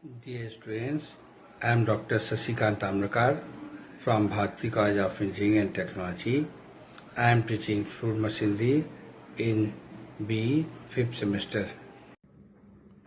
Dear students, I am Dr. Sasikant Tamrakar from Bharati College of Engineering and Technology. I am teaching fluid machinery in BE 5th semester.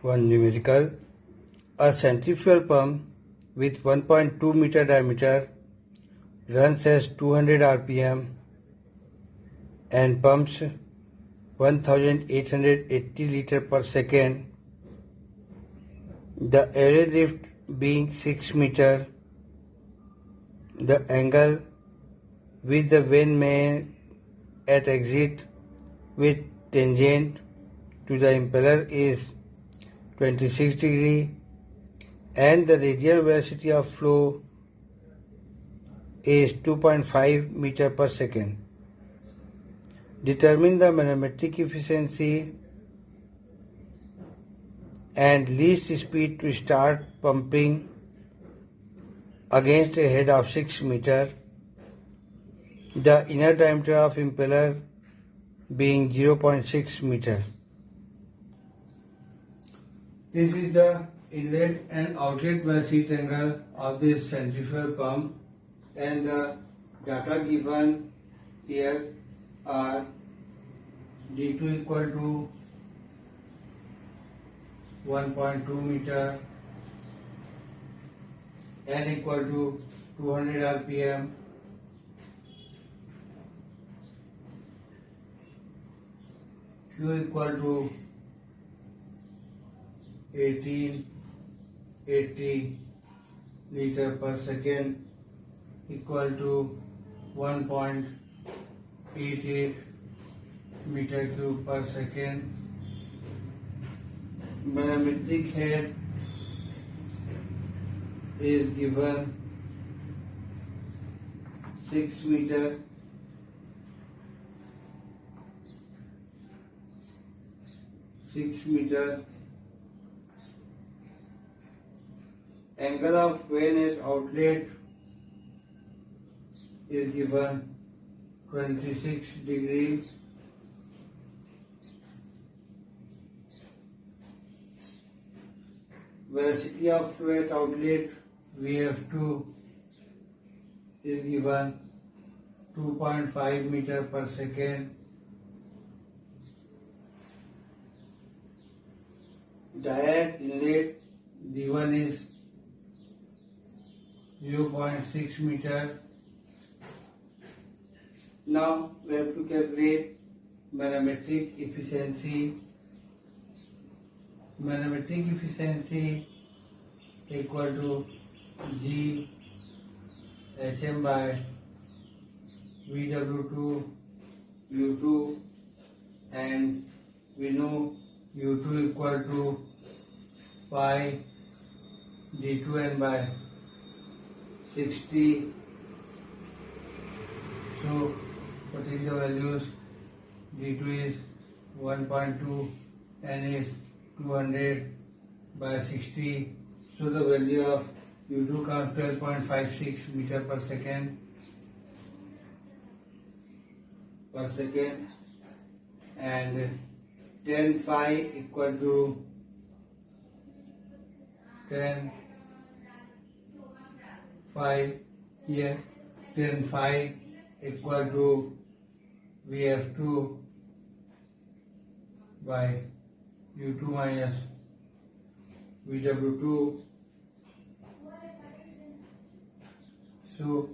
One numerical: a centrifugal pump with 1.2 meter diameter runs at 200 rpm and pumps 1880 liters per second. The area lift being 6 meter, the angle with the vane main at exit with tangent to the impeller is 26 degree and the radial velocity of flow is 2.5 meter per second. Determine the manometric efficiency and least speed to start pumping against a head of 6 meter. The inner diameter of impeller being 0.6 meter. This is the inlet and outlet velocity angle of this centrifugal pump, and the data given here are D2 equal to 1.2 meter, N equal to 200 rpm, Q equal to 1880 liter per second equal to 1.88 meter cube per second. Manometric head is given 6 meter. Angle of vane at outlet is given 26 degrees. Velocity of flow at outlet VF2 is given 2.5 meter per second. Direct inlet given is 0.6 meter. Now we have to calculate manometric efficiency. Manometric efficiency equal to G HM by VW2 U2, and we know U2 equal to pi D2N by 60. So putting the values, D2 is 1.2, N is 200 by 60. So the value of U2 comes 12.56 meter per second and 10 phi equal to 10 phi equal to VF2 by U2 minus VW2. So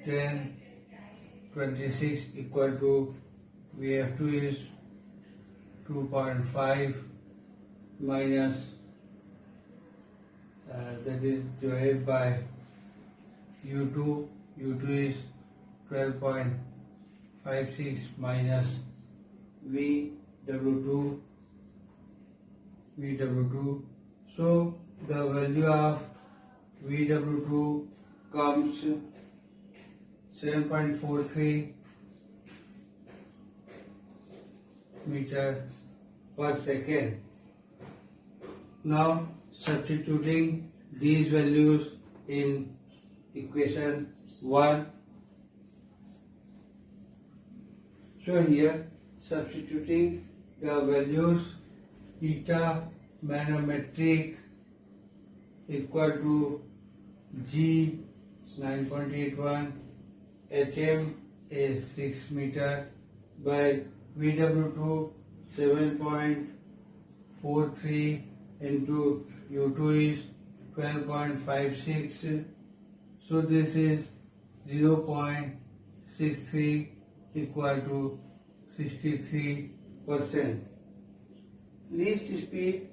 1026 equal to VF2 is 2.5 minus that is divided by U2. U2 is 12.56 minus VW2. So the value of VW2 comes 7.43 meter per second. Now substituting these values in equation 1. So here substituting the values eta manometric equal to G 9.81, HM is 6 meter by VW2 7.43 into U2 is 12.56. So this is 0.63 equal to 63%. Least speed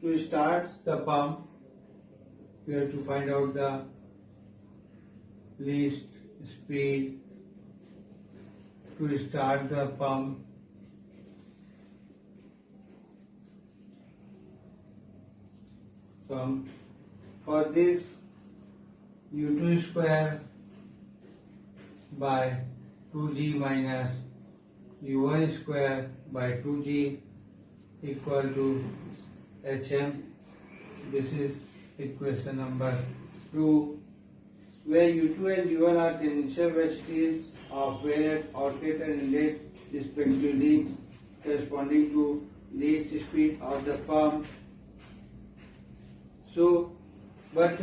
to start the pump, we have to find out the least speed to start the pump. For this, U2 square by 2G minus U1 square by 2G equal to HM. This is equation number 2, where U2 and U1 are tangential velocities of wellhead, outlet and inlet respectively, corresponding to least speed of the pump. So, but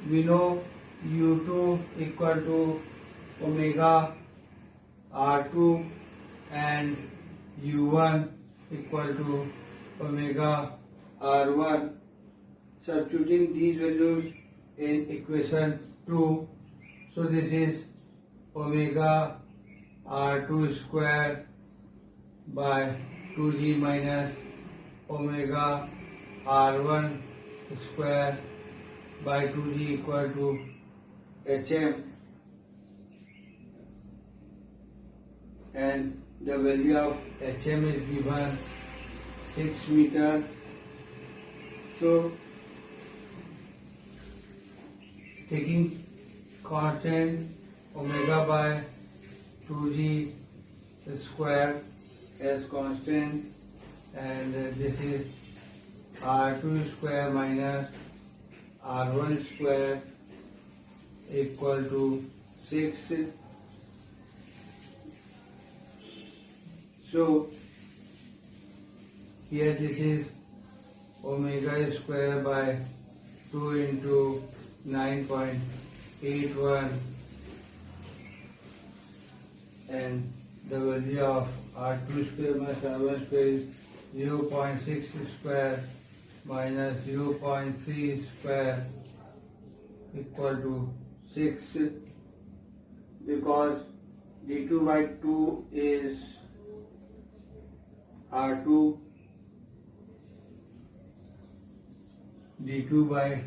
we know U2 equal to omega R2 and U1 equal to omega R1. Substituting these values in equation 2, so this is omega R2 square by 2G minus omega R1 square by 2G equal to HM, and the value of HM is given 6 meter. So taking constant omega by 2G square as constant, and this is R2 square minus R1 square equal to 6. So here this is omega square by 2 into 9.81, and the value of R2 square minus R1 square is 0.6 square minus 0.3 square equal to 6, because d2 by 2 is R2, d2 by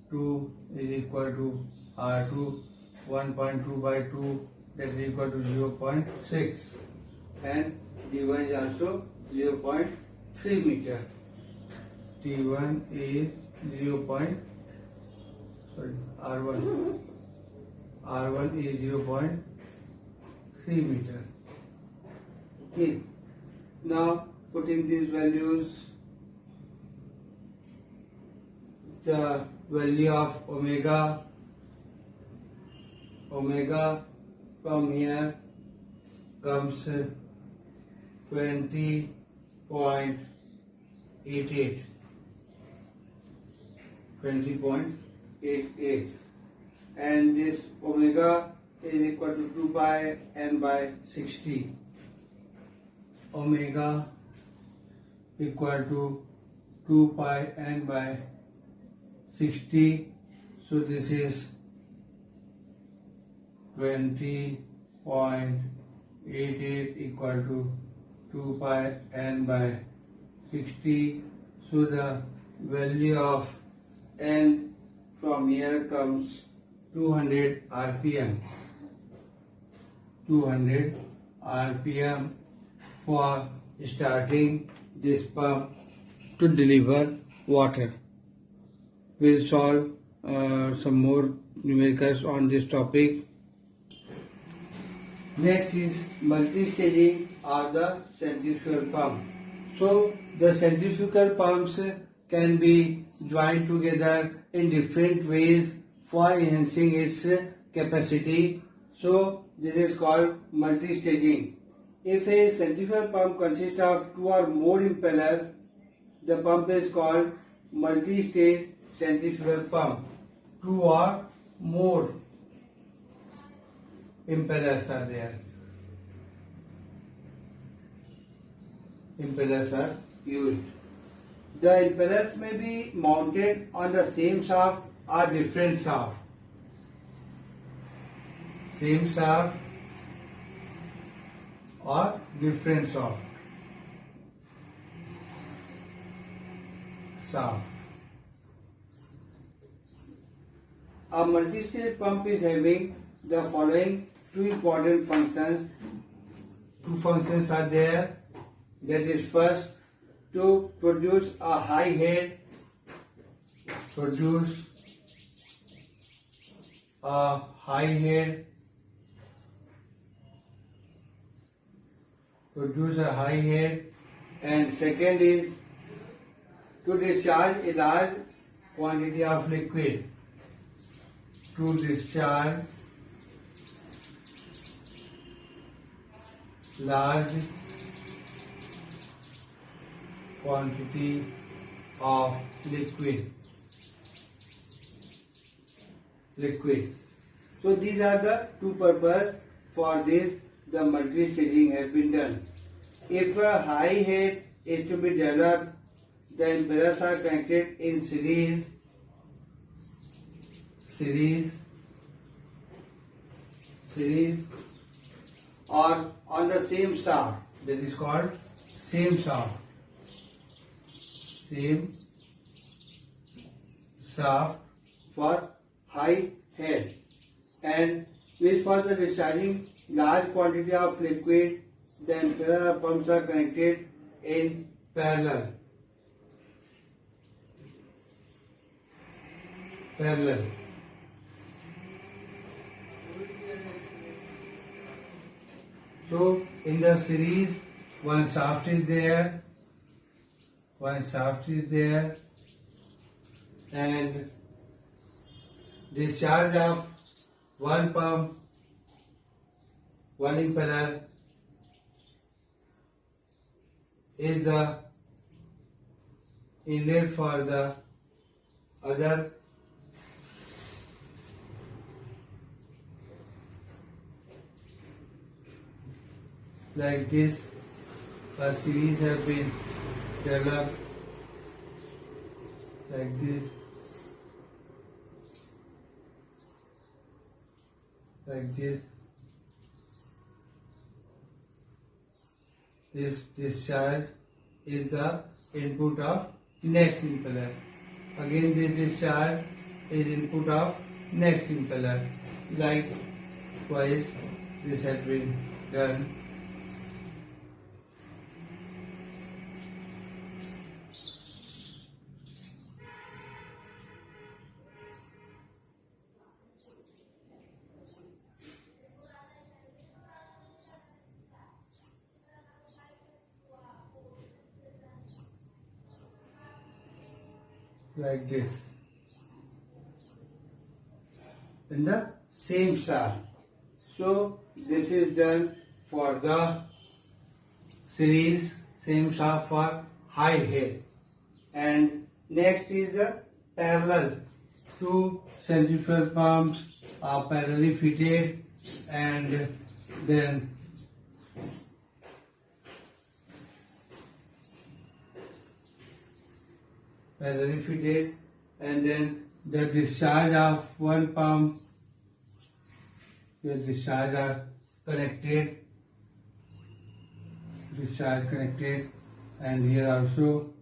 2 is equal to R2, 1.2 by 2, that is equal to 0.6, and d1 is also 0.3 meter. d1 is R1 is 0.3 meter. Okay. Now putting these values, the value of omega from here comes 20.88, and this omega is equal to 2 pi n by 60. Omega equal to 2 pi n by 60. So this is 20.88 equal to 2 pi n by 60. So the value of n from here comes 200 RPM. 200 RPM for starting this pump to deliver water. We'll solve some more numericals on this topic. Next is multi-staging of the centrifugal pump. So the centrifugal pumps can be joined together in different ways for enhancing its capacity. So this is called multi-staging. If a centrifugal pump consists of 2 or more impellers, the pump is called multi-stage centrifugal pump. 2 or more impellers are there. Impellers are used. The impellers may be mounted on the same shaft or different shaft. Same shaft or different shaft. A multi-stage pump is having the following two important functions. Two functions are there. That is, first, to produce a high head, and second is to discharge a large quantity of liquid. To discharge large quantity of liquid. So these are the two purposes for this the multi-staging has been done. If a high head is to be developed, the impellers are connected in series or on the same shaft. That is called same shaft. For high head, and which for the discharging large quantity of liquid, the impeller pumps are connected in parallel. So in the series, one shaft is there, and discharge of one pump, one impeller is the inlet for the other. Like this, a series has been developed like this. This discharge is the input of next impeller. Again, this discharge is input of next impeller. Likewise, this has been done. Like this, in the same shaft. So this is done for the series, same shaft for high head. And next is the parallel. Two centrifugal pumps are parallelly fitted, and then the discharge of one pump, the discharge are connected, and here also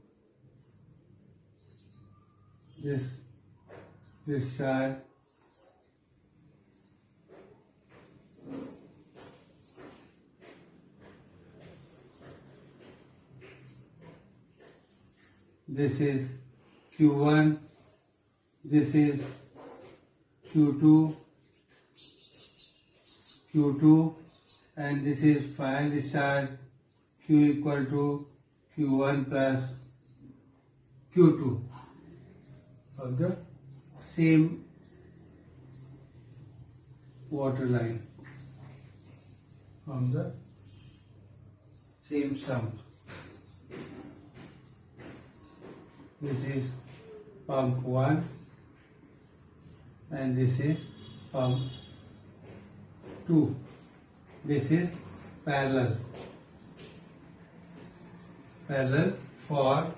this discharge this is Q1, this is Q2, and this is final discharge Q equal to Q1 plus Q2 of the same water line from the same sump. This is pump 1 and this is pump 2. This is parallel for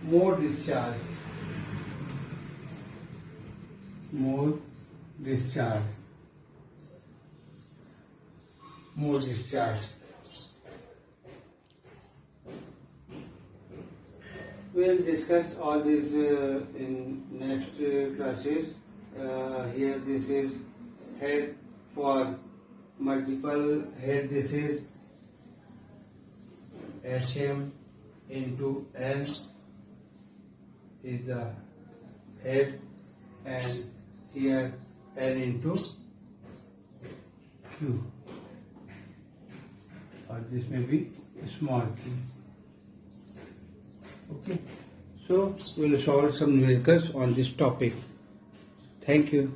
more discharge. More discharge. We will discuss all this in next classes. Here this is head for multiple head. This is HM into N is the head, and here N into Q, or this may be small q. Okay, so we will solve some numericals on this topic. Thank you.